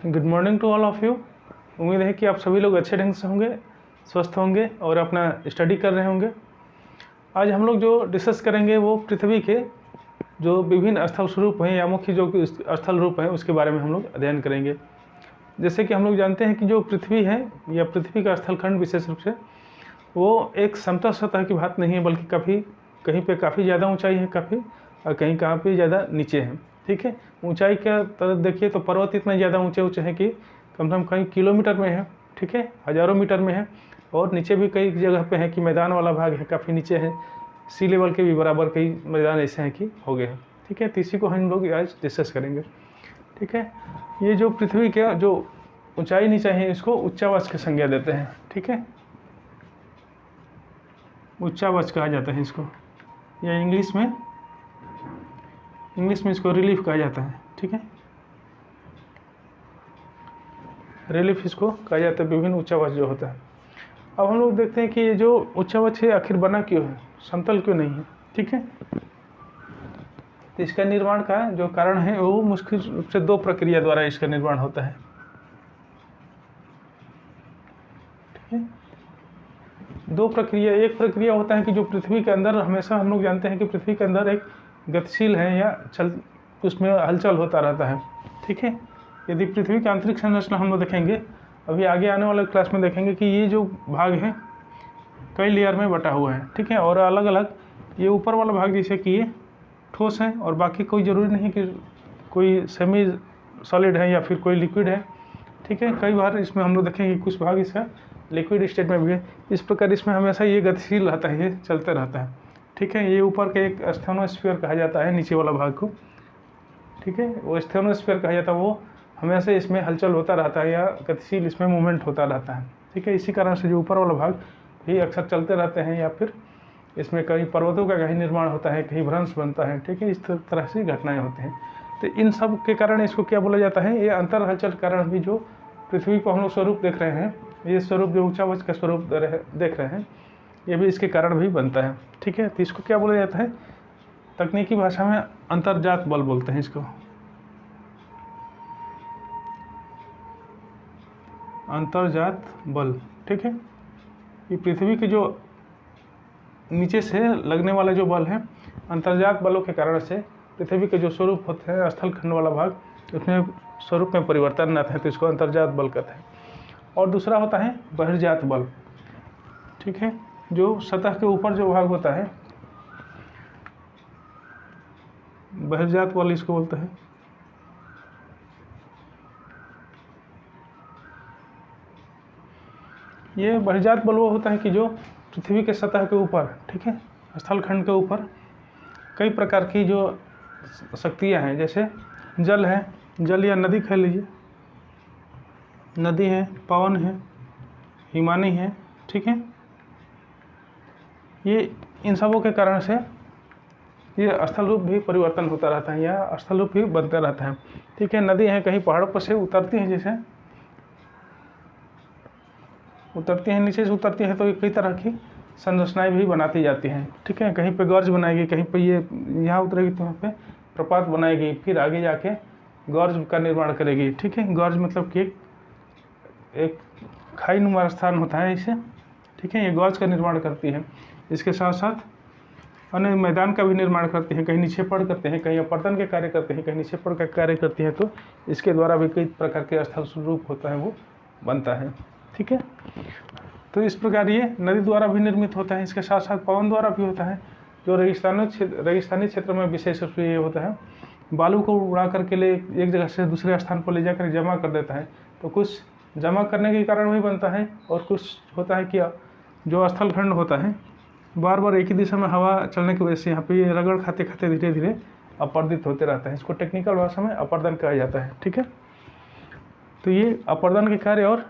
Good morning to all of you. उम्मीद है कि आप सभी लोग अच्छे ढंग से होंगे, स्वस्थ होंगे और अपना स्टडी कर रहे होंगे। आज हम लोग जो डिस्कस करेंगे वो पृथ्वी के जो विभिन्न स्थल स्वरूप हैं या मुख्य जो स्थल रूप हैं उसके बारे में हम लोग अध्ययन करेंगे। जैसे कि हम लोग जानते हैं कि जो पृथ्वी है या पृथ्वी का स्थलखंड विशेष रूप से वो एक समतल सतह की बात नहीं है, बल्कि कहीं पे काफ़ी ज़्यादा ऊंचाई है काफ़ी, और कहीं कहाँ पे ज़्यादा नीचे है। ठीक है, ऊंचाई का तरफ देखिए तो पर्वत इतने ज़्यादा ऊंचे ऊंचे हैं कि कम से कम कई किलोमीटर में है, ठीक है, हज़ारों मीटर में है। और नीचे भी कई जगह पे है कि मैदान वाला भाग है काफ़ी नीचे है, सी लेवल के भी बराबर कई मैदान ऐसे हैं कि हो गए हैं। ठीक है, तो इसी को हम लोग आज डिस्कस करेंगे। ठीक है, ये जो पृथ्वी का जो ऊंचाई नीचाई है इसको उच्चावच की संज्ञा देते हैं। ठीक है, उच्चावच कहा जाता है इसको, या इंग्लिश में इसको रिलीफ कहा जाता है। ठीक है, रिलीफ इसको कहा जाता है, विभिन्न उच्चावच जो होता है। अब हम लोग देखते हैं कि ये जो उच्चावच है आखिर बना क्यों है, समतल क्यों नहीं है। ठीक है, तो इसका निर्माण का जो कारण है वो मुश्किल रूप से दो प्रक्रिया द्वारा इसका निर्माण होता है। ठीक है, दो प्रक्रिया, एक प्रक्रिया होता है कि जो पृथ्वी के अंदर, हमेशा हम लोग जानते हैं कि पृथ्वी के अंदर एक गतिशील है या उसमें हलचल होता रहता है। ठीक है, यदि पृथ्वी की आंतरिक संरचना हम लोग देखेंगे, अभी आगे आने वाले क्लास में देखेंगे कि ये जो भाग है कई लेयर में बटा हुआ है। ठीक है, और अलग अलग ये ऊपर वाला भाग जैसे कि ये ठोस है और बाकी कोई ज़रूरी नहीं कि कोई सेमी सॉलिड है या फिर कोई लिक्विड है। ठीक है, कई बार इसमें हम लोग देखेंगे कुछ भाग इसका लिक्विड स्टेट में भी है। इस प्रकार इसमें हमेशा ये गतिशील रहता है, ये चलते रहता है। ठीक है, ये ऊपर का एक स्थेनोस्फीयर कहा जाता है, नीचे वाला भाग को। ठीक है, वो स्थेनोस्फीयर कहा जाता है, वो हमेशा इसमें हलचल होता रहता है या गतिशील इसमें मूवमेंट होता रहता है। ठीक है, इसी कारण से जो ऊपर वाला भाग भी अक्सर चलते रहते हैं, या फिर इसमें कई पर्वतों का कहीं निर्माण होता है, कहीं भ्रंश बनता है। ठीक है, इस तरह से घटनाएं होती हैं। तो इन सब के कारण इसको क्या बोला जाता है, ये अंतर हलचल के कारण भी जो पृथ्वी को हम लोग स्वरूप देख रहे हैं, ये स्वरूप जो उच्चावच का स्वरूप देख रहे हैं, ये भी इसके कारण भी बनता है। ठीक है, तो इसको क्या बोला जाता है, तकनीकी भाषा में अंतर्जात बल बोलते हैं इसको, अंतर्जात बल। ठीक है, ये पृथ्वी के जो नीचे से लगने वाला जो बल है, अंतर्जात बलों के कारण से पृथ्वी के जो स्वरूप होते हैं स्थलखंड वाला भाग, उसमें स्वरूप में परिवर्तन आता है, तो इसको अंतर्जात बल कहते हैं। और दूसरा होता है बहिर्जात बल। ठीक है, जो सतह के ऊपर जो भाग होता है, बहिर्जात बल इसको बोलते हैं। ये बहिर्जात बल वो होता है कि जो पृथ्वी के सतह के ऊपर, ठीक है, स्थलखंड के ऊपर कई प्रकार की जो शक्तियाँ हैं, जैसे जल है, जल या नदी कह लीजिए, नदी है, पवन है, हिमानी है। ठीक है, ये इन सबों के कारण से ये स्थल रूप भी परिवर्तन होता रहता है या स्थल रूप भी बनता रहता है। ठीक है, नदी है, कहीं पहाड़ों पर से उतरती हैं, जैसे उतरती हैं, नीचे से उतरती है, तो कई तरह की संरचनाएं भी बनाती जाती हैं। ठीक है, कहीं पे गर्ज बनाएगी, कहीं पे ये यहाँ उतरेगी तो वहाँ पे प्रपात बनाएगी, फिर आगे जाके गर्ज का निर्माण करेगी। ठीक है, गर्ज मतलब कि एक खाई नुमा स्थान होता है इसे। ठीक है, ये गर्ज का निर्माण करती है। इसके साथ साथ अन्य मैदान का भी निर्माण करते हैं, कहीं नीचे पड़ करते हैं, कहीं अपर्दन के कार्य करते हैं, कहीं नीचे पड़ का कार्य करती हैं, तो इसके द्वारा भी कई प्रकार के स्थल स्वरूप होता है वो बनता है। ठीक है, तो इस प्रकार ये नदी द्वारा भी निर्मित होता है। इसके साथ साथ पवन द्वारा भी होता है, जो रेगिस्तानी क्षेत्र में विशेष रूप से ये होता है, बालू को उड़ा करके ले एक जगह से दूसरे स्थान पर ले जाकर जमा कर देता है। तो कुछ जमा करने के कारण भी बनता है, और कुछ होता है कि जो स्थलखंड होता है बार बार एक ही दिशा में हवा चलने की वजह से यहाँ पे ये रगड़ खाते खाते धीरे धीरे अपर्दित होते रहता है। इसको टेक्निकल भाषा में अपर्दन कहा जाता है। ठीक है, तो ये अपर्दन के कार्य और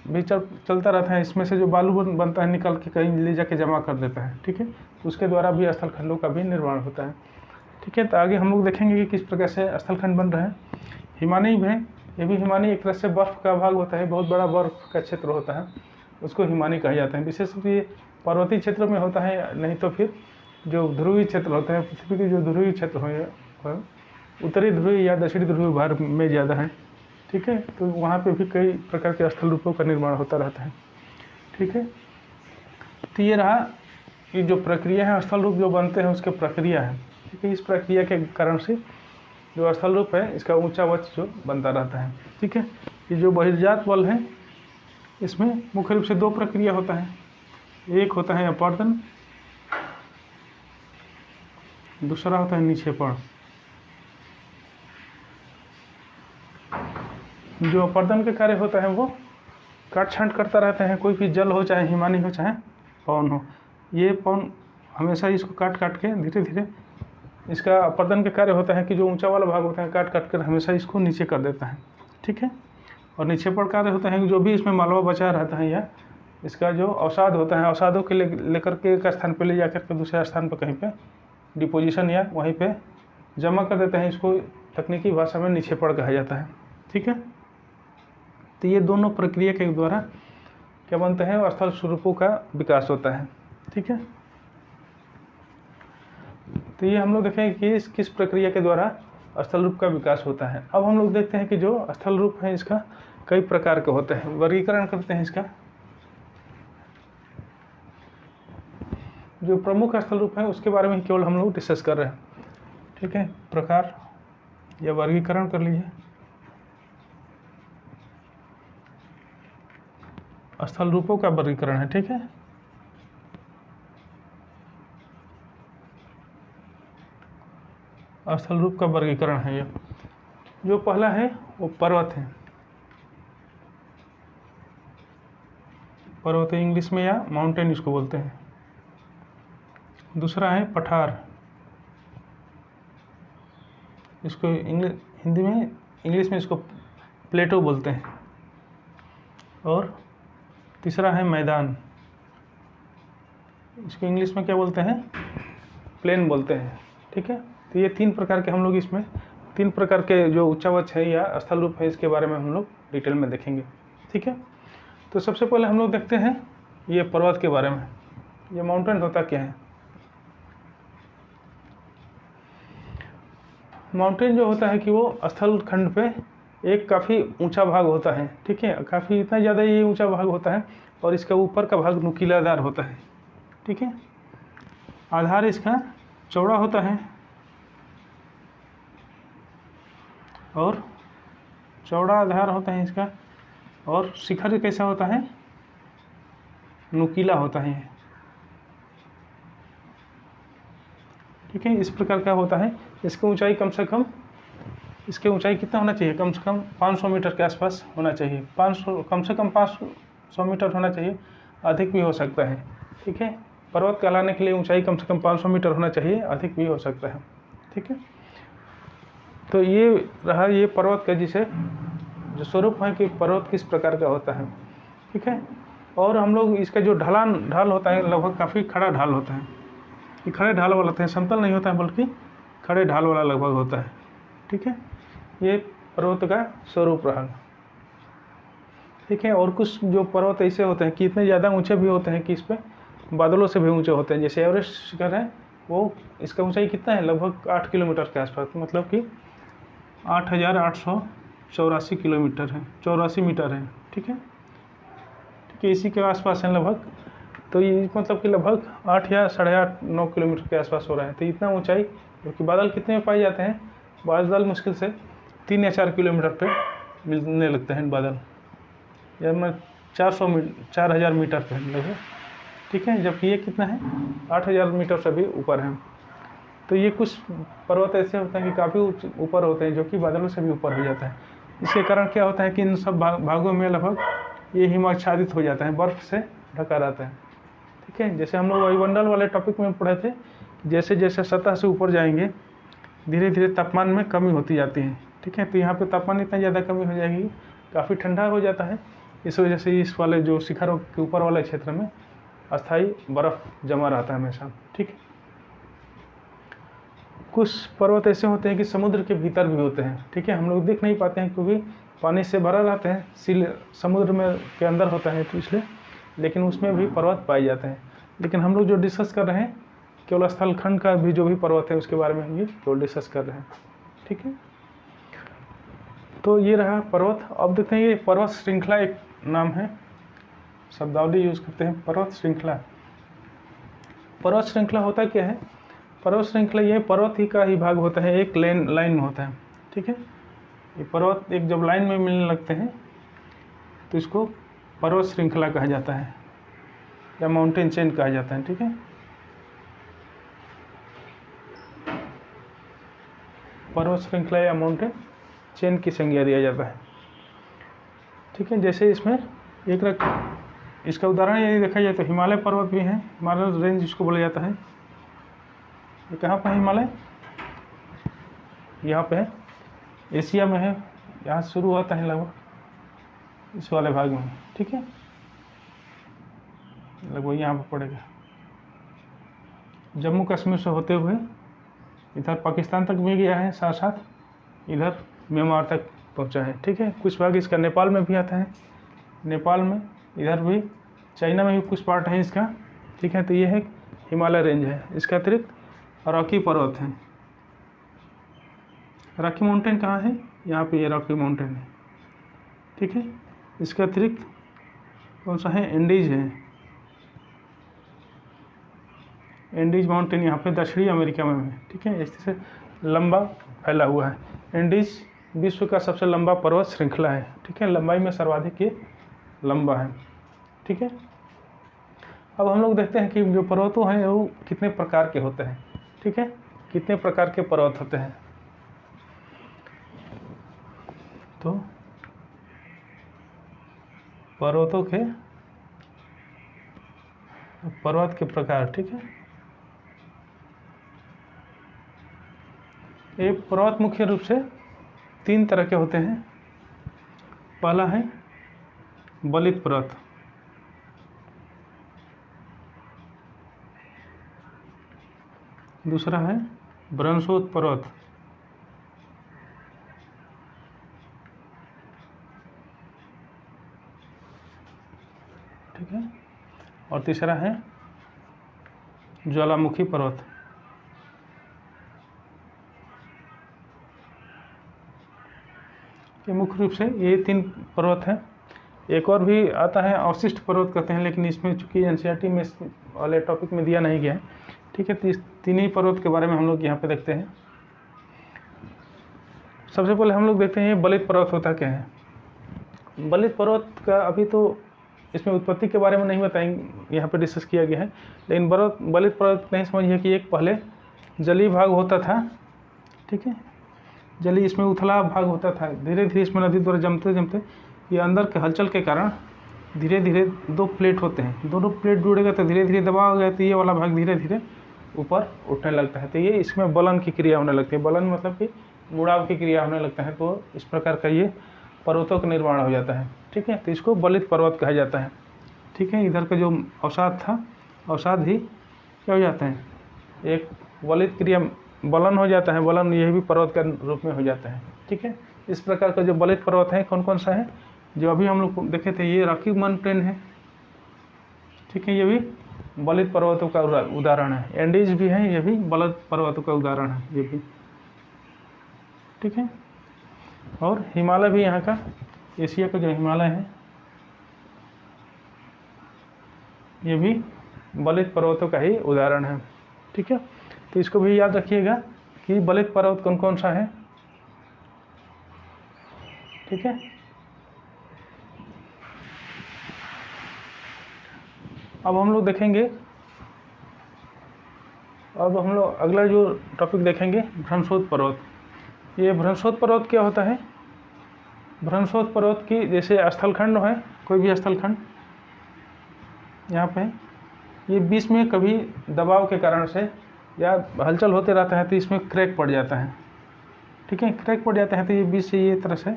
भी चलता रहता है। इसमें से जो बालू बनता है निकल के कहीं ले जाके जमा कर देता है। ठीक है, तो उसके द्वारा भी स्थलखंडों का भी निर्माण होता है। ठीक है, तो आगे हम लोग देखेंगे कि किस प्रकार से स्थलखंड बन रहे हैं। हिमानी है, ये भी हिमानी एक तरह से बर्फ़ का भाग होता है, बहुत बड़ा बर्फ़ का क्षेत्र होता है, उसको हिमानी कहा जाता है। विशेष रूप से ये पर्वतीय क्षेत्रों में होता है, नहीं तो फिर जो ध्रुवीय क्षेत्र होता है, पृथ्वी के जो ध्रुवीय क्षेत्र हो, उत्तरी ध्रुवीय या दक्षिणी ध्रुवीय भाग में ज़्यादा है। ठीक है। तो वहाँ पे भी कई प्रकार के स्थल रूपों का निर्माण होता रहता है, ठीक है। तो ये रहा, ये जो प्रक्रिया है स्थल रूप जो बनते हैं उसके प्रक्रिया है, ठीक है। इस प्रक्रिया के कारण से जो स्थल रूप है इसका ऊंचा वक्ष जो बनता रहता है, ठीक है। ये जो बहिर्जात बल है इसमें मुख्य रूप से दो प्रक्रिया होता है, एक होता है अपर्दन, दूसरा होता है निक्षेपण। जो अपर्दन के कार्य होता है वो काट छांट करता रहता है, कोई भी जल हो चाहे हिमानी हो चाहे पवन हो, ये पवन हमेशा इसको काट काट के धीरे धीरे, इसका अपर्दन के कार्य होता है कि जो ऊंचा वाला भाग होता है काट काट कर हमेशा इसको नीचे कर देता है, ठीक है। और निक्षेपण कार्य होता है कि जो भी इसमें मालवा बचा रहता है या इसका जो अवसाद होता है, अवसादों के लेकर के एक स्थान पर ले जाकर के दूसरे स्थान पर कहीं पे डिपोजिशन या वहीं पे जमा कर देते हैं, इसको तकनीकी भाषा में निक्षेपण कहा जाता है, ठीक है। तो ये दोनों प्रक्रिया के द्वारा क्या बनते हैं, स्थल स्वरूपों का विकास होता है, ठीक है। तो ये हम लोग देखें कि किस प्रक्रिया के द्वारा स्थल रूप का विकास होता है। अब हम लोग देखते हैं कि जो स्थल रूप है इसका कई प्रकार के होते हैं, वर्गीकरण करते हैं इसका। जो प्रमुख स्थल रूप है उसके बारे में केवल हम लोग डिस्कस कर रहे हैं, ठीक है। प्रकार या वर्गीकरण कर लीजिए। स्थल रूपों का वर्गीकरण है, ठीक है। स्थल रूप का वर्गीकरण है ये। जो पहला है वो पर्वत है, पर्वत इंग्लिश में या माउंटेन इसको बोलते हैं। दूसरा है पठार, इसको हिंदी में, इंग्लिश में इसको प्लेटो बोलते हैं। और तीसरा है मैदान, इसको इंग्लिश में क्या बोलते हैं, प्लेन बोलते हैं, ठीक है। तो ये तीन प्रकार के हम लोग इसमें, तीन प्रकार के जो उच्चावच है या स्थल रूप है इसके बारे में हम लोग डिटेल में देखेंगे, ठीक है। तो सबसे पहले हम लोग देखते हैं ये पर्वत के बारे में। ये माउंटेन होता क्या है। माउंटेन जो होता है कि वो स्थल खंड पे एक काफ़ी ऊंचा भाग होता है, ठीक है। काफ़ी इतना ज़्यादा ये ऊंचा भाग होता है और इसका ऊपर का भाग नुकीलादार होता है, ठीक है। आधार इसका चौड़ा होता है और चौड़ा आधार होता है इसका, और शिखर कैसा होता है, नुकीला होता है, ठीक है। इस प्रकार का होता है। इसकी ऊंचाई कम से कम, इसकी ऊंचाई कितना होना चाहिए, कम से कम 500 मीटर के आसपास होना चाहिए। 500, कम से कम 500 मीटर होना चाहिए, अधिक भी हो सकता है, ठीक है। पर्वत कहलाने के लिए ऊंचाई कम से कम 500 मीटर होना चाहिए, अधिक भी हो सकता है, ठीक है। तो ये रहा ये पर्वत का जिसे जो स्वरूप है कि पर्वत किस प्रकार का होता है, ठीक है। और हम लोग इसका जो ढाल होता है लगभग काफ़ी खड़ा ढाल होता है, ये खड़े ढाल वाला होता है, समतल नहीं होता है बल्कि खड़े ढाल वाला लगभग होता है, ठीक है। ये पर्वत का स्वरूप रहा, ठीक है। और कुछ जो पर्वत ऐसे होते हैं कि इतने ज़्यादा ऊंचे भी होते हैं कि इस पर बादलों से भी ऊंचे होते हैं। जैसे एवरेस्ट शिखर है, वो इसका ऊंचाई कितना है, लगभग 8 किलोमीटर के आसपास, मतलब कि 8,884 किलोमीटर है, 84 मीटर है, ठीक है। ठीक है, इसी के आसपास है लगभग। तो ये मतलब कि लगभग 8 या 8.5 9 किलोमीटर के आसपास हो रहा है। तो इतना ऊंचाई, क्योंकि बादल कितने में पाए जाते हैं, बादल मुश्किल से 3 या 4 किलोमीटर पे मिलने लगते हैं बादल, या मैं 4,000 मीटर पे लगभग, ठीक है। जबकि ये कितना है, 8,000 मीटर से भी ऊपर है। तो ये कुछ पर्वत ऐसे होते हैं कि काफ़ी ऊपर होते हैं, जो कि बादलों से भी ऊपर हो जाता है। इसके कारण क्या होता है कि इन सब भागों में लगभग ये हिम आच्छादित हो जाता है, बर्फ़ से ढका रहता है, ठीक है। जैसे हम लोग वायुमंडल वाले टॉपिक में पढ़े थे, जैसे जैसे सतह से ऊपर जाएंगे धीरे धीरे तापमान में कमी होती जाती है, ठीक है। तो यहाँ पे तापमान इतना ज़्यादा कमी हो जाएगी, काफ़ी ठंडा हो जाता है। इस वजह से इस वाले जो शिखरों के ऊपर वाले क्षेत्र में अस्थायी बर्फ़ जमा रहता है हमेशा, ठीक है। कुछ पर्वत ऐसे होते हैं कि समुद्र के भीतर भी होते हैं, ठीक है। हम लोग देख नहीं पाते हैं क्योंकि पानी से भरा रहते हैं, समुद्र में के अंदर होता है तो इसलिए, लेकिन उसमें भी पर्वत पाए जाते हैं। लेकिन हम लोग जो डिस्कस कर रहे हैं केवल स्थल खंड का भी जो भी पर्वत है उसके बारे में हम ये केवल डिस्कस कर रहे हैं, ठीक है। तो ये रहा पर्वत। अब देखते हैं ये पर्वत श्रृंखला एक नाम है, शब्दावली यूज़ करते हैं पर्वत श्रृंखला। पर्वत श्रृंखला होता क्या है? पर्वत श्रृंखला ये पर्वत ही का ही भाग होता है, एक लाइन में होता है, ठीक है। ये पर्वत एक जब लाइन में मिलने लगते हैं तो इसको पर्वत श्रृंखला कहा जाता है या माउंटेन चेन कहा जाता है, ठीक है। पर्वत श्रृंखला या माउंटेन चेन की संज्ञा दिया जाता है, ठीक है। जैसे इसमें इसका उदाहरण यदि देखा जाए तो हिमालय पर्वत भी है, हिमालय रेंज जिसको बोला जाता है। ये कहाँ पर है हिमालय? यहाँ पे है, एशिया में है, यहाँ शुरू होता है लगभग इस वाले भाग में, ठीक है, लगभग यहाँ पर पड़ेगा। जम्मू कश्मीर से होते हुए इधर पाकिस्तान तक भी गया है, साथ साथ इधर म्यांमार तक पहुँचा है, ठीक है। कुछ भाग इसका नेपाल में भी आता है, नेपाल में, इधर भी चाइना में भी कुछ पार्ट है इसका, ठीक है। तो ये है हिमालय रेंज है। इसके अतिरिक्त रॉकी पर्वत है। रॉकी माउंटेन कहाँ है? यहाँ पे ये रॉकी माउंटेन है, ठीक है। इसके अतिरिक्त कौन सा है? एंडीज है। एंडीज माउंटेन यहाँ पे दक्षिणी अमेरिका में है, ठीक है। इस से लंबा फैला हुआ है। एंडीज विश्व का सबसे लंबा पर्वत श्रृंखला है, ठीक है। लंबाई में सर्वाधिक ये लंबा है, ठीक है। अब हम लोग देखते हैं कि जो पर्वतों हैं वो कितने प्रकार के होते हैं, ठीक है। कितने प्रकार के पर्वत होते हैं? तो पर्वतों के पर्वत के प्रकार, ठीक है। ये पर्वत मुख्य रूप से 3 तरह के होते हैं। पहला है बलित पर्वत, दूसरा है ब्रंशोत पर्वत, ठीक है, और तीसरा है ज्वालामुखी पर्वत। ये मुख्य रूप से ये 3 पर्वत हैं। एक और भी आता है अवशिष्ट पर्वत कहते हैं, लेकिन इसमें चूंकि एनसीईआरटी में इस वाले टॉपिक में दिया नहीं गया है, ठीक है। तो इस 3 ही पर्वत के बारे में हम लोग यहाँ पे देखते हैं। सबसे पहले हम लोग देखते हैं ये बलित पर्वत होता क्या है। बलित पर्वत का अभी तो इसमें उत्पत्ति के बारे में नहीं बताएंगे, यहाँ पे डिस्कस किया गया है, लेकिन बलित पर्वत नहीं समझिए कि एक पहले जलीय भाग होता था, ठीक है। जलीय इसमें उथला भाग होता था, धीरे धीरे इसमें नदी द्वारा जमते जमते ये अंदर के हलचल के कारण धीरे धीरे 2 प्लेट होते हैं, दोनों प्लेट जुड़ेगा तो धीरे धीरे दबाव हो गया तो ये वाला भाग धीरे धीरे ऊपर उठने लगता है। तो ये इसमें बलन की क्रिया होने लगती है, बलन मतलब कि गुड़ाव की क्रिया होने लगता है। तो इस प्रकार का ये पर्वतों का निर्माण हो जाता है, ठीक है। तो इसको बलित पर्वत कहा जाता है, ठीक है। इधर का जो अवसाद था, अवसाद ही क्या हो जाता है, एक बलित क्रिया बलन हो जाता है, बलन यह भी पर्वत का रूप में हो जाता है, ठीक है। इस प्रकार का जो बलित पर्वत है कौन कौन सा है, जो अभी हम लोग देखे थे, ये रॉकी माउंटेन है, ठीक है, ये भी बलित पर्वतों का उदाहरण है। एंडीज भी है, ये भी बलित पर्वतों का उदाहरण है, ये भी, ठीक है। और हिमालय भी यहाँ का, एशिया का जो हिमालय है ये भी बलित पर्वतों का ही उदाहरण है, ठीक है। तो इसको भी याद रखिएगा कि बलित पर्वत कौन कौन सा है, ठीक है। अब हम लोग देखेंगे, अब हम लोग अगला जो टॉपिक देखेंगे ब्रह्मशोथ पर्वत। ये ब्रह्मशोथ पर्वत क्या होता है? ब्रह्मशोथ पर्वत की जैसे स्थलखंड है, कोई भी स्थलखंड यहाँ पे, ये बीच में कभी दबाव के कारण से या हलचल होते रहता है तो इसमें क्रैक पड़ जाता है, ठीक है। क्रैक पड़ जाता है तो ये बीच से ये तरह से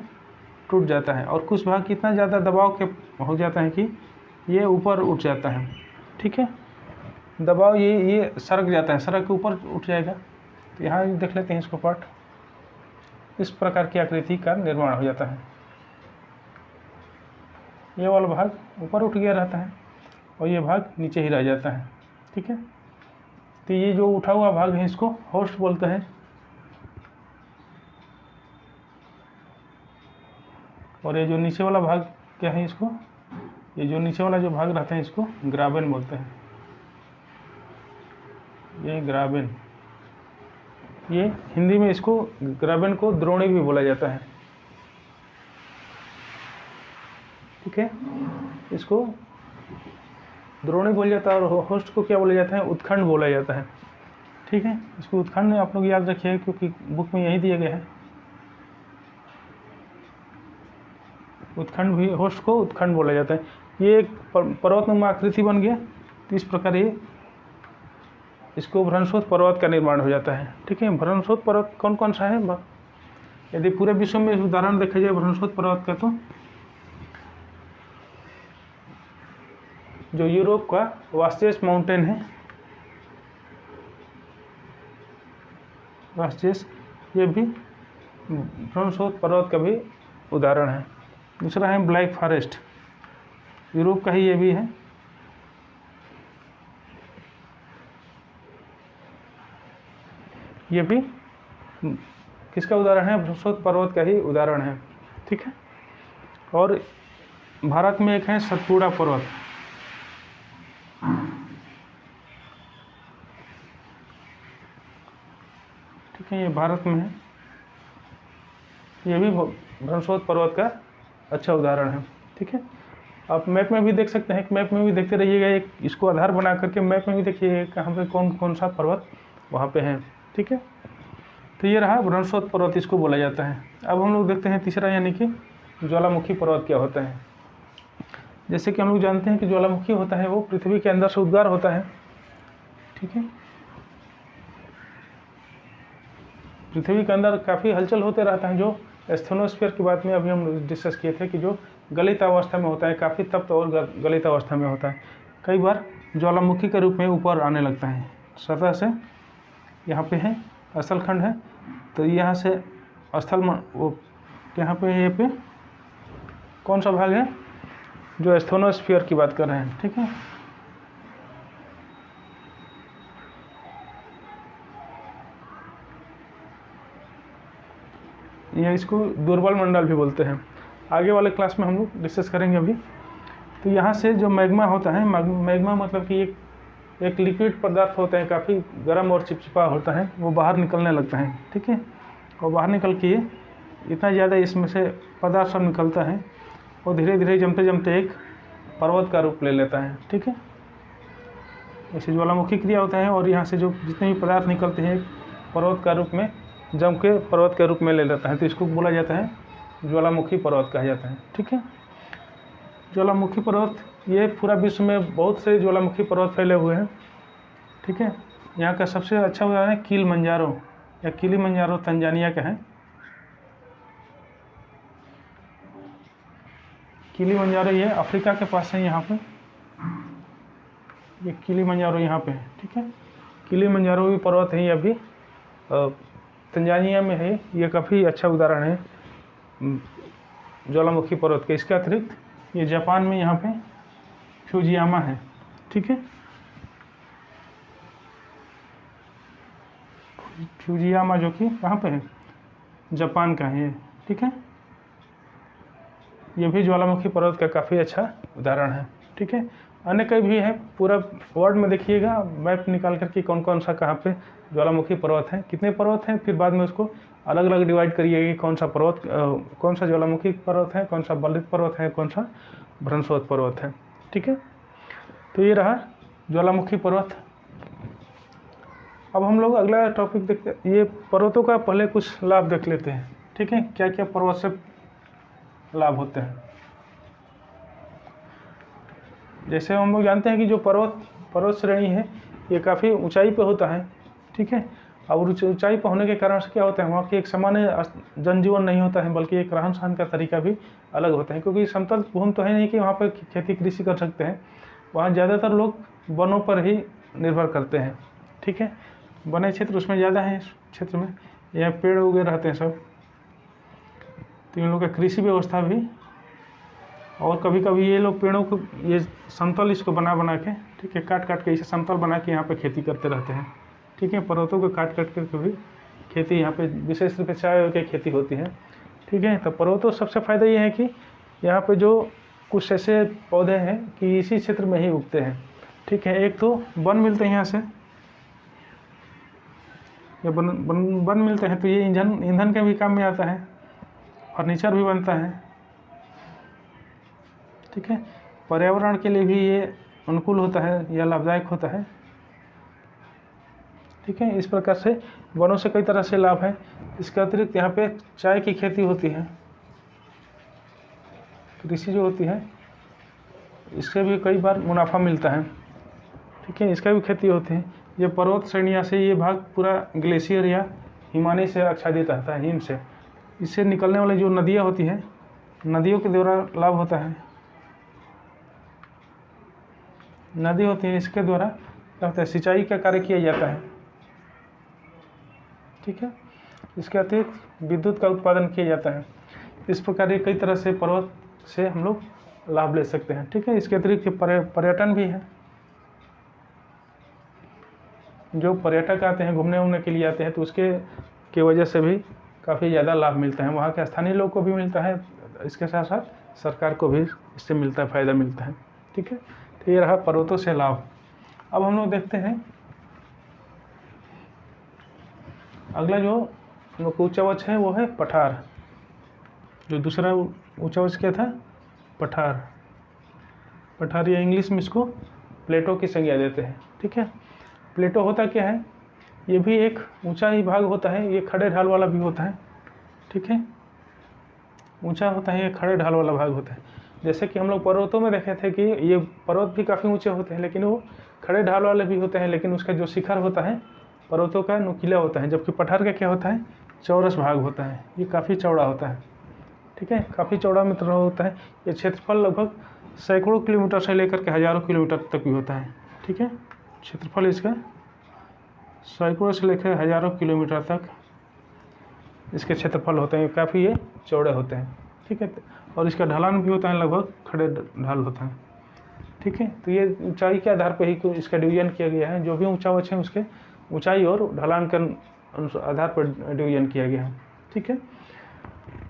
टूट जाता है, और कुछ भाग इतना ज़्यादा दबाव के हो जाता है कि ये ऊपर उठ जाता है, ठीक है। दबाव ये सरक जाता है, सरक के ऊपर उठ जाएगा। तो यहाँ देख लेते हैं इसको पार्ट, इस प्रकार की आकृति का निर्माण हो जाता है। ये वाला भाग ऊपर उठ गया रहता है और ये भाग नीचे ही रह जाता है, ठीक है। तो ये जो उठा हुआ भाग है इसको होस्ट बोलते हैं। और ये जो नीचे वाला भाग क्या है, इसको, ये जो नीचे वाला जो भाग रहता है इसको ग्राबेन बोलते हैं। ये ग्राबेन, ये हिंदी में इसको ग्राबेन को द्रोणी भी बोला जाता है। ठीक है, इसको द्रोणी बोला जाता है और होस्ट को क्या बोला जाता है, उत्खंड बोला जाता है। ठीक है, इसको उत्खंड आप लोग याद रखिए क्योंकि बुक में यही दिया गया है। उत्खंड भी, होस्ट को उत्खंड बोला जाता है। ये एक पर्वतनुमा आकृति बन गया, तो इस प्रकार ये इसको भ्रंशोत पर्वत का निर्माण हो जाता है। ठीक है, भ्रंशोत पर्वत कौन कौन सा है, यदि पूरे विश्व में उदाहरण देखा जाए भ्रंशोत पर्वत का, तो जो यूरोप का वास्टेस माउंटेन है, वास्टेस, ये भी भ्रंशोत पर्वत का भी उदाहरण है। दूसरा है ब्लैक फॉरेस्ट, यूरोप का ही ये भी है। ये भी किसका उदाहरण है, भ्रंशोत पर्वत का ही उदाहरण है। ठीक है, और भारत में एक है सतपुड़ा पर्वत। ठीक है, ये भारत में है, ये भी भ्रंशोत पर्वत का अच्छा उदाहरण है। ठीक है, आप मैप में भी देख सकते हैं, मैप में भी देखते रहिएगा, एक इसको आधार बना करके मैप में भी देखिए कहाँ पे कौन कौन सा पर्वत वहाँ पे है। ठीक है, तो ये रहा भ्रंशोत पर्वत, इसको बोला जाता है। अब हम लोग देखते हैं तीसरा, यानी कि ज्वालामुखी पर्वत क्या होता है। जैसे कि हम लोग जानते हैं कि ज्वालामुखी होता है वो पृथ्वी के अंदर से उद्गार होता है। ठीक है, पृथ्वी के अंदर काफ़ी हलचल होते रहता है, जो एस्थेनोस्फीयर की बात में अभी हम डिस्कस किए थे कि जो गलित अवस्था में होता है, काफ़ी तप्त और गलित अवस्था में होता है, कई बार ज्वालामुखी के रूप में ऊपर आने लगता है सतह से। यहाँ पे है स्थल खंड है, तो यहाँ से स्थल वो यहाँ पे, ये पे कौन सा भाग है, जो एस्थेनोस्फीयर की बात कर रहे हैं। ठीक है, ये इसको दुर्बल मंडल भी बोलते हैं, आगे वाले क्लास में हम लोग डिस्कस करेंगे अभी। तो यहाँ से जो मैग्मा होता है, मैग्मा मतलब कि एक लिक्विड पदार्थ होता है, काफ़ी गर्म और चिपचिपा होता है, वो बाहर निकलने लगता है। ठीक है, और बाहर निकल के ये इतना ज़्यादा इसमें से पदार्थ सब निकलता है और धीरे धीरे जमते जमते एक पर्वत का रूप ले लेता है। ठीक है, ऐसे ज्वालामुखी क्रिया होता है और यहाँ से जो जितने भी पदार्थ निकलते हैं एक पर्वत का रूप में जम के पर्वत के रूप में ले लेता है, तो इसको बोला जाता है ज्वालामुखी पर्वत कहा जाता है। ठीक है, ज्वालामुखी पर्वत, ये पूरा विश्व में बहुत से ज्वालामुखी पर्वत फैले हुए हैं। ठीक है, यहाँ का सबसे अच्छा उदाहरण है किलिमंजारो, या किलिमंजारो तंजानिया का है। किलिमंजारो ये अफ्रीका के पास है, यहाँ पे ये किलिमंजारो यहाँ पे है। ठीक है, किलिमंजारो भी पर्वत है, ये अभी तंजानिया में है। ये काफ़ी अच्छा उदाहरण है ज्वालामुखी पर्वत के। इसके अतिरिक्त ये जापान में यहाँ पे फ्यूजियामा है। ठीक है, फ्यूजियामा जो कि कहाँ पे है, जापान का है ये। ठीक है, ये भी ज्वालामुखी पर्वत का काफ़ी अच्छा उदाहरण है। ठीक है, अन्य कई भी है, पूरा वर्ल्ड में देखिएगा मैप निकाल करके कौन कौन सा कहाँ पे ज्वालामुखी पर्वत है, कितने पर्वत हैं, फिर बाद में उसको अलग अलग डिवाइड करिए कि कौन सा पर्वत, कौन सा ज्वालामुखी पर्वत है, कौन सा बलित पर्वत है, कौन सा भ्रंशोत पर्वत है। ठीक है, तो ये रहा ज्वालामुखी पर्वत। अब हम लोग अगला टॉपिक देखते हैं, ये पर्वतों का पहले कुछ लाभ देख लेते हैं। ठीक है, क्या क्या पर्वत से लाभ होते हैं। जैसे हम लोग जानते हैं कि जो पर्वत श्रेणी है ये काफ़ी ऊंचाई पे होता है। ठीक है, और ऊंचाई पर होने के कारण से क्या होता है, वहाँ की एक सामान्य जनजीवन नहीं होता है, बल्कि एक रहन सहन का तरीका भी अलग होता है, क्योंकि समतल भूमि तो है नहीं कि वहाँ पर खेती कृषि कर सकते हैं। वहाँ ज़्यादातर लोग वनों पर ही निर्भर करते हैं। ठीक है, वन्य क्षेत्र उसमें ज़्यादा है, इस क्षेत्र में यहाँ पेड़ उगे रहते हैं सब, तो इन लोगों का कृषि व्यवस्था भी, और कभी कभी ये लोग पेड़ों को ये समतल इसको बना के, ठीक है, काट के इसे समतल बना के यहाँ पे खेती करते रहते हैं। ठीक है, पर्वतों को काट करके भी खेती यहाँ पे विशेष रूप से चाय की खेती होती है। ठीक है। तो पर्वतों से सबसे फ़ायदा ये है कि यहाँ पे जो कुछ ऐसे पौधे हैं कि इसी क्षेत्र में ही उगते हैं, ठीक है। एक तो वन मिलते हैं यहाँ से, या वन मिलते हैं, तो ये ईंधन के भी काम में आता है, फर्नीचर भी बनता है, ठीक है। पर्यावरण के लिए भी ये अनुकूल होता है या लाभदायक होता है, ठीक है। इस प्रकार से वनों से कई तरह से लाभ है। इसके अतिरिक्त यहाँ पे चाय की खेती होती है, कृषि जो होती है इससे भी कई बार मुनाफा मिलता है, ठीक है। इसका भी खेती होती है। ये पर्वत श्रेणियाँ से ये भाग पूरा ग्लेशियर या हिमालय से आच्छादित रहता है, हिम से। इससे निकलने वाली जो नदियाँ होती हैं, नदियों के द्वारा लाभ होता है। नदी होती है, इसके द्वारा क्या होता है, सिंचाई का कार्य किया जाता है, ठीक है। इसके अतिरिक्त विद्युत का उत्पादन किया जाता है। इस प्रकार ये कई तरह से पर्वत से हम लोग लाभ ले सकते हैं, ठीक है। इसके अतिरिक्त पर्यटन भी है। जो पर्यटक आते हैं, घूमने उमने के लिए आते हैं, तो उसके की वजह से भी काफ़ी ज़्यादा लाभ मिलता है। वहाँ के स्थानीय लोग को भी मिलता है, इसके साथ साथ सरकार को भी इससे मिलता है, फ़ायदा मिलता है, ठीक है। तो ये रहा पर्वतों से लाभ। अब हम लोग देखते हैं अगला जो हम लोग ऊँचा वच है वो है पठार। जो दूसरा ऊँचा वच क्या था, पठार। पठार या इंग्लिश में इसको प्लेटो की संज्ञा देते हैं, ठीक है। प्लेटो होता क्या है, ये भी एक ऊंचा ही भाग होता है, ये खड़े ढाल वाला भी होता है, ठीक है। ऊंचा होता है, ये खड़े ढाल वाला भाग होता है। जैसे कि हम लोग पर्वतों में देखे थे कि ये पर्वत भी काफ़ी ऊंचे होते हैं, लेकिन वो खड़े ढाल वाले भी होते हैं, लेकिन उसका जो शिखर होता है पर्वतों का नुकीला होता है। जबकि पठार का क्या होता है, चौरस भाग होता है, ये काफ़ी चौड़ा होता है, ठीक है। काफ़ी चौड़ा मतलब होता है। ये क्षेत्रफल लगभग सैकड़ों किलोमीटर से लेकर के हज़ारों किलोमीटर तक भी होता है, ठीक है। क्षेत्रफल इसका सैकड़ों से लेकर हज़ारों किलोमीटर तक इसके क्षेत्रफल होते हैं, काफ़ी ये चौड़े होते हैं, ठीक है। और इसका ढलान भी होता है, लगभग खड़े ढाल होता है, ठीक है। तो ये ऊंचाई के आधार पर ही इसका डिवीजन किया गया है। जो भी ऊंचा वच है उसके ऊंचाई और ढलान के आधार पर डिवीजन किया गया है, ठीक है।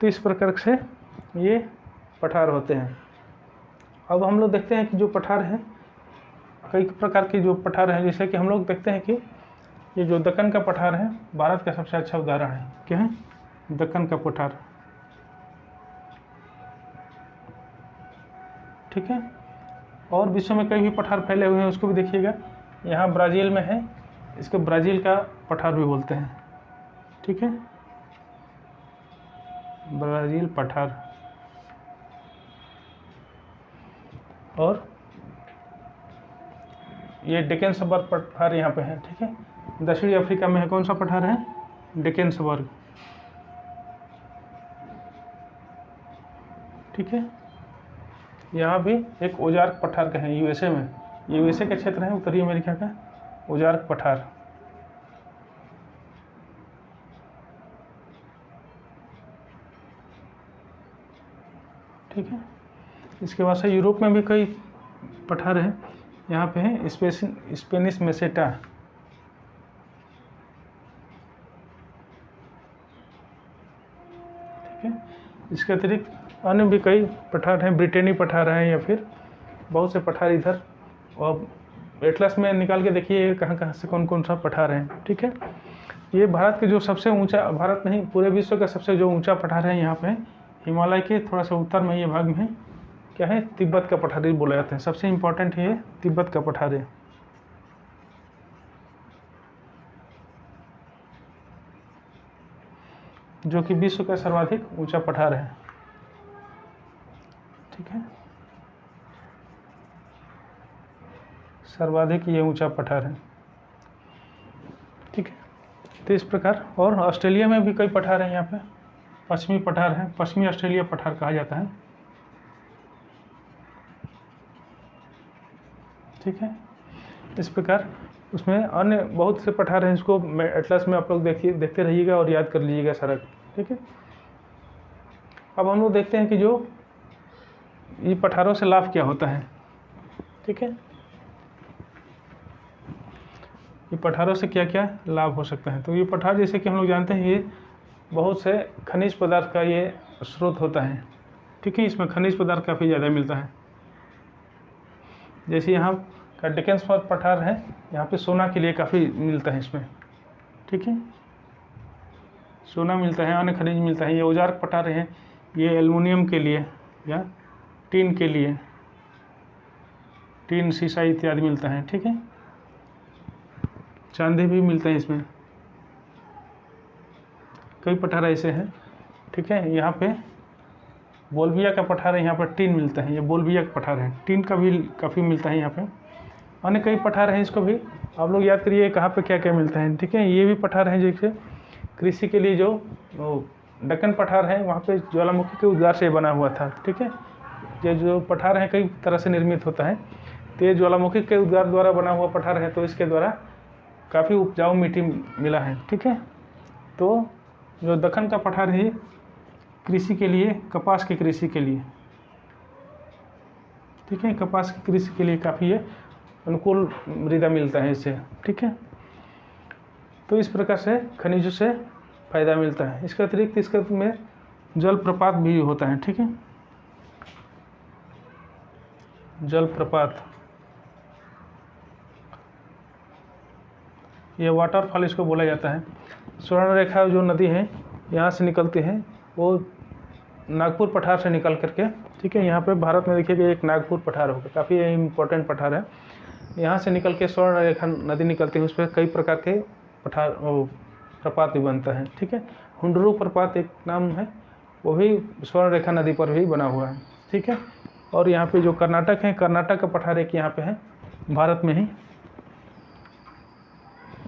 तो इस प्रकार से ये पठार होते हैं। अब हम लोग देखते हैं कि जो पठार हैं, कई प्रकार के जो पठार हैं, जैसे कि हम लोग देखते हैं कि ये जो दक्कन का पठार है भारत का सबसे अच्छा उदाहरण है। क्या है, दक्कन का पठार, ठीक है। और विश्व में कई भी पठार फैले हुए हैं, उसको भी देखिएगा। यहाँ ब्राज़ील में है, इसको ब्राज़ील का पठार भी बोलते हैं, ठीक है। ब्राज़ील पठार। और ये डेकेन्सबर्ग पठार यहाँ पे है, ठीक है। दक्षिणी अफ्रीका में है, कौन सा पठार है, डेकेन्सबर्ग, ठीक है। यहाँ भी एक ओजार्क पठार का है, यूएसए में, यूएसए का क्षेत्र है, उत्तरी अमेरिका का ओजार्क पठार, ठीक है। इसके बाद से यूरोप में भी कई पठार हैं। यहाँ पे है स्पेनिश मेसेटा, ठीक है। इसके अतिरिक्त अन्य भी कई पठार हैं, ब्रिटेनी पठार हैं, या फिर बहुत से पठार इधर, और एटलस में निकाल के देखिए कहाँ कहाँ से कौन कौन सा पठार हैं, ठीक है। ये भारत के जो सबसे ऊंचा, भारत नहीं पूरे विश्व का सबसे जो ऊंचा पठार है यहाँ पे, हिमालय के थोड़ा सा उत्तर में ये भाग में है, क्या है, तिब्बत का पठार बोला जाता है। सबसे इम्पोर्टेंट है ये तिब्बत का पठार है, जो कि विश्व का सर्वाधिक ऊंचा पठार है, ठीक है। सर्वाधिक ये ऊंचा पठार है, ठीक है। तो इस प्रकार, और ऑस्ट्रेलिया में भी कई पठार हैं। यहाँ पे पश्चिमी पठार है, पश्चिमी ऑस्ट्रेलिया पठार कहा जाता है, ठीक है। इस प्रकार उसमें अन्य बहुत से पठार हैं, इसको एटलस में आप लोग देखते रहिएगा और याद कर लीजिएगा सारा, ठीक है। अब हम लोग देखते हैं कि जो ये पठारों से लाभ क्या होता है, ठीक है। ये पठारों से क्या क्या लाभ हो सकता है। तो ये पठार, जैसे कि हम लोग जानते हैं, ये बहुत से खनिज पदार्थ का ये स्रोत होता है, ठीक है। इसमें खनिज पदार्थ काफ़ी ज़्यादा मिलता है। जैसे यहाँ का डेक्कन पठार है, यहाँ पे सोना के लिए काफ़ी मिलता है इसमें, ठीक है। सोना मिलता है, अन्य खनिज मिलता है। ये औजार पठार हैं, ये एल्युमिनियम के लिए या टीन के लिए, टीन शीशा इत्यादि मिलता है, ठीक है। चांदी भी मिलता है इसमें, कई पठार ऐसे हैं, ठीक है। यहाँ पे बोल्बिया का पठार है, यहाँ पर टीन मिलता है, ये बोल्बिया का पठार है, टीन का भी काफ़ी मिलता है यहाँ पे। अन्य कई पठार हैं, इसको भी आप लोग याद करिए कहाँ पे क्या क्या मिलता है, ठीक है। ये भी पठार है जैसे कृषि के लिए जो डेक्कन पठार है, वहाँ पे ज्वालामुखी के उद्गार से बना हुआ था, ठीक है। ये जो पठार है कई तरह से निर्मित होता है, तो ये ज्वालामुखी के उद्गार द्वारा बना हुआ पठार है, तो इसके द्वारा काफ़ी उपजाऊ मिट्टी मिला है, ठीक है। तो जो दक्कन का पठार है कृषि के लिए, कपास की कृषि के लिए, ठीक है, कपास की कृषि के लिए काफ़ी ये अनुकूल मृदा मिलता है इससे, ठीक है। तो इस प्रकार से खनिजों से फायदा मिलता है। इसके अतिरिक्त इसके में जलप्रपात भी होता है, ठीक है। जलप्रपात, ये वाटरफॉल इसको बोला जाता है। स्वर्णरेखा जो नदी है यहाँ से निकलती है, वो नागपुर पठार से निकल करके, ठीक है। यहाँ पे भारत में देखिएगा एक नागपुर पठार होगा, काफ़ी इम्पोर्टेंट पठार है। यहाँ से निकल के स्वर्णरेखा नदी निकलती है, उस पर कई प्रकार के पठार प्रपात भी बनता है, ठीक है। हुंडरू प्रपात एक नाम है, वो भी स्वर्णरेखा नदी पर भी बना हुआ है, ठीक है। और यहाँ पे जो कर्नाटक है, कर्नाटक का पठार एक यहाँ पे है भारत में ही,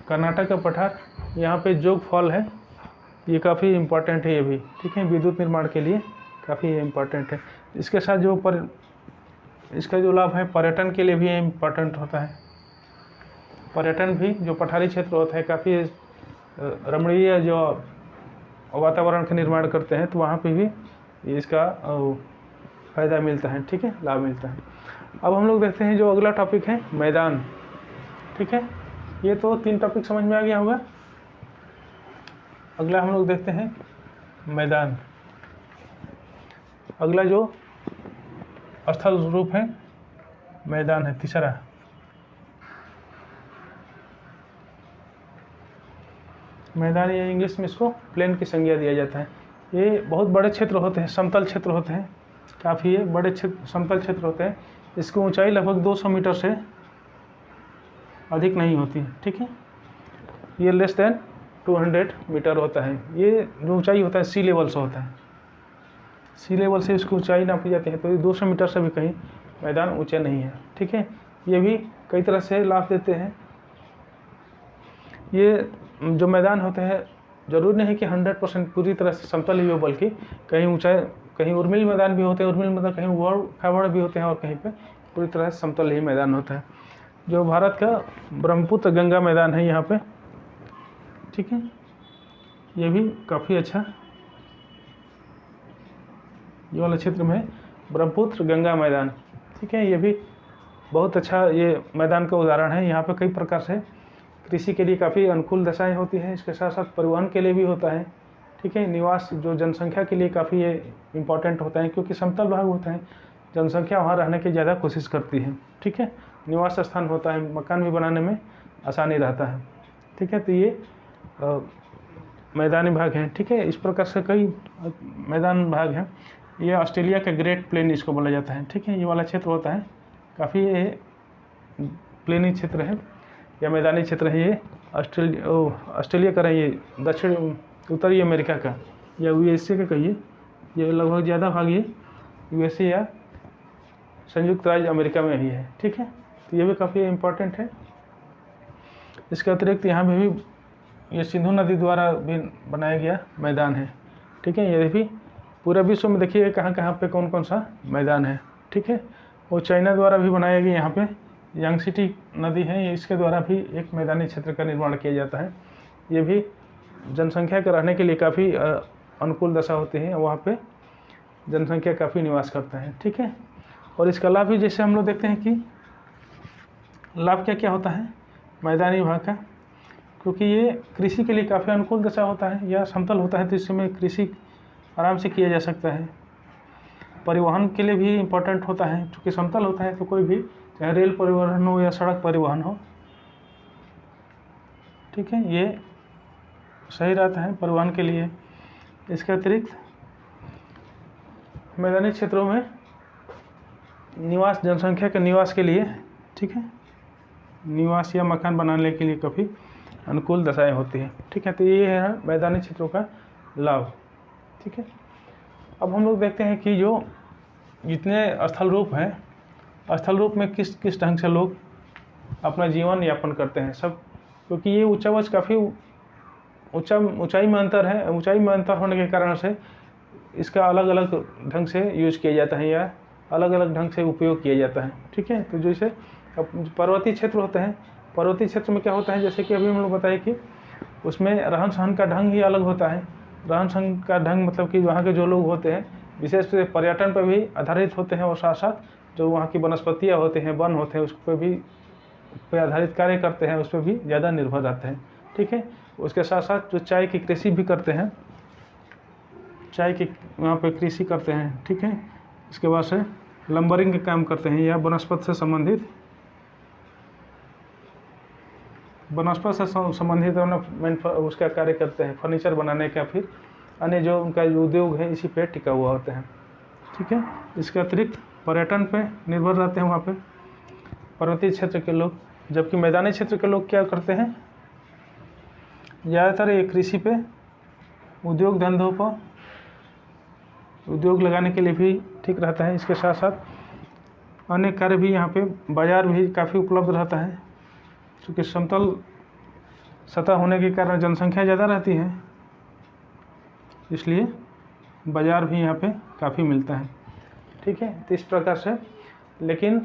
कर्नाटक का पठार। यहाँ पे जोग फॉल है, ये काफ़ी इम्पोर्टेंट है ये भी, ठीक है, विद्युत निर्माण के लिए काफ़ी इम्पोर्टेंट है। इसके साथ जो इसका जो लाभ है पर्यटन के लिए भी इम्पोर्टेंट होता है। पर्यटन भी जो पठारी क्षेत्र होता है काफ़ी रमणीय जो वातावरण का निर्माण करते हैं, तो वहाँ पे भी इसका फ़ायदा मिलता है, ठीक है, लाभ मिलता है। अब हम लोग देखते हैं जो अगला टॉपिक है मैदान, ठीक है। ये तो 3 टॉपिक समझ में आ गया होगा। अगला हम लोग देखते हैं मैदान। अगला जो स्थल रूप है मैदान है, तीसरा। मैदान या इंग्लिश में इसको प्लेन की संज्ञा दिया जाता है। ये बहुत बड़े क्षेत्र होते हैं, समतल क्षेत्र होते हैं, काफ़ी ये बड़े क्षेत्र समतल क्षेत्र होते हैं। इसकी ऊंचाई लगभग 200 मीटर से अधिक नहीं होती है, ठीक है। ये लेस देन 200 मीटर होता है। ये जो ऊंचाई होता है सी लेवल से होता है, सी लेवल से इसकी ऊंचाई नापी जाती है, तो ये 200 मीटर से भी कहीं मैदान ऊंचे नहीं है, ठीक है। ये भी कई तरह से लाभ देते हैं। ये जो मैदान होते हैं जरूरी नहीं कि 100% पूरी तरह से समतल ही हो, बल्कि कहीं ऊंचाई, कहीं उर्मिल मैदान भी होते हैं, उर्मिल मैदान कहीं फावड़ भी होते हैं, और कहीं पे पूरी तरह से समतल ही मैदान होता है। जो भारत का ब्रह्मपुत्र गंगा मैदान है यहाँ पे, ठीक है, ये भी काफ़ी अच्छा, ये वाला क्षेत्र में ब्रह्मपुत्र गंगा मैदान, ठीक है, ये भी बहुत अच्छा ये मैदान का उदाहरण है। यहाँ पे कई प्रकार से कृषि के लिए काफ़ी अनुकूल दशाएं होती हैं, इसके साथ साथ परिवहन के लिए भी होता है, ठीक है। निवास जो जनसंख्या के लिए काफ़ी ये इम्पोर्टेंट होता है, क्योंकि समतल भाग होता है, जनसंख्या वहाँ रहने की ज़्यादा कोशिश करती है, ठीक है। निवास स्थान होता है, मकान भी बनाने में आसानी रहता है, ठीक है। तो ये मैदानी भाग हैं, ठीक है। इस प्रकार से कई मैदान भाग हैं। ये ऑस्ट्रेलिया का ग्रेट प्लेन इसको बोला जाता है, ठीक है। ये वाला क्षेत्र होता है, काफ़ी ये प्लेनी क्षेत्र है या मैदानी क्षेत्र है। ये ऑस्ट्रेलिया का है, ये दक्षिण उत्तरी अमेरिका का या यूएसए का कहिए, ये लगभग ज़्यादा भाग ये यूएसए या संयुक्त राज्य अमेरिका में ही है, ठीक है। तो ये भी काफ़ी इम्पोर्टेंट है। इसके अतिरिक्त यहाँ पे भी ये सिंधु नदी द्वारा भी बनाया गया मैदान है, ठीक है। ये भी पूरे विश्व में देखिए कहाँ कहाँ पे कौन कौन सा मैदान है, ठीक है। वो चाइना द्वारा भी बनाया गया, यहाँ पे यांगसिटी नदी है, इसके द्वारा भी एक मैदानी क्षेत्र का निर्माण किया जाता है। ये भी जनसंख्या के रहने के लिए काफ़ी अनुकूल दशा होती है, वहाँ पे जनसंख्या काफ़ी निवास करता है, ठीक है। और इसका लाभ भी जैसे हम लोग देखते हैं कि लाभ क्या क्या होता है मैदानी भाग का, क्योंकि ये कृषि के लिए काफ़ी अनुकूल दशा होता है या समतल होता है, तो इस समय कृषि आराम से किया जा सकता है। परिवहन के लिए भी इम्पोर्टेंट होता है, चूँकि समतल होता है तो कोई भी चाहे रेल परिवहन हो या सड़क परिवहन हो, ठीक है, ये सही रहता है परिवहन के लिए। इसके अतिरिक्त मैदानी क्षेत्रों में निवास, जनसंख्या के निवास के लिए, ठीक है, निवास या मकान बनाने के लिए काफ़ी अनुकूल दशाएं होती हैं, ठीक है। तो ये है मैदानी क्षेत्रों का लाभ, ठीक है। अब हम लोग देखते हैं कि जो जितने स्थल रूप हैं, स्थल रूप में किस किस ढंग से लोग अपना जीवन यापन करते हैं सब, क्योंकि ये उच्चावच काफ़ी ऊंचाई में अंतर है। ऊंचाई में अंतर होने के कारण से इसका अलग अलग ढंग से यूज किया जाता है या अलग अलग ढंग से उपयोग किया जाता है, ठीक है। तो जैसे पर्वतीय क्षेत्र होते हैं, पर्वतीय क्षेत्र में क्या होता है, जैसे कि अभी हम लोग बताए कि उसमें रहन सहन का ढंग ही अलग होता है। रहन सहन का ढंग मतलब कि वहाँ के जो लोग होते हैं विशेष रूप से पर्यटन पर भी आधारित होते हैं, और साथ साथ जो वहाँ की वनस्पतियाँ होते हैं, वन होते हैं, उस पर भी आधारित कार्य करते हैं, उस पर भी ज़्यादा निर्भर रहते हैं, ठीक है। उसके साथ साथ जो चाय की कृषि भी करते हैं, चाय की वहाँ पे कृषि करते हैं, ठीक है। इसके बाद से लंबरिंग के काम करते हैं या वनस्पति से संबंधित उसका कार्य करते हैं, फर्नीचर बनाने का, फिर अन्य जो उनका उद्योग है इसी पे टिका हुआ होता है, ठीक है। इसके अतिरिक्त पर्यटन पे निर्भर रहते हैं वहाँ पे पर्वतीय क्षेत्र के लोग, जबकि मैदानी क्षेत्र के लोग क्या करते हैं, ज़्यादातर ये कृषि पे, उद्योग धंधों पर, उद्योग लगाने के लिए भी ठीक रहता है। इसके साथ साथ अन्य कार्य भी यहाँ पे, बाज़ार भी काफ़ी उपलब्ध रहता है, क्योंकि समतल सतह होने के कारण जनसंख्या ज़्यादा रहती है, इसलिए बाज़ार भी यहाँ पे काफ़ी मिलता है, ठीक है। तो इस प्रकार से, लेकिन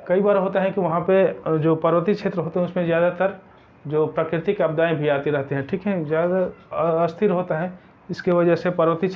कई बार होता है कि वहाँ पे जो पर्वतीय क्षेत्र होते हैं उसमें ज़्यादातर जो प्राकृतिक आपदाएं भी आती रहती हैं, ठीक है, ज़्यादा अस्थिर होता है। इसके वजह से पर्वतीय क्षेत्र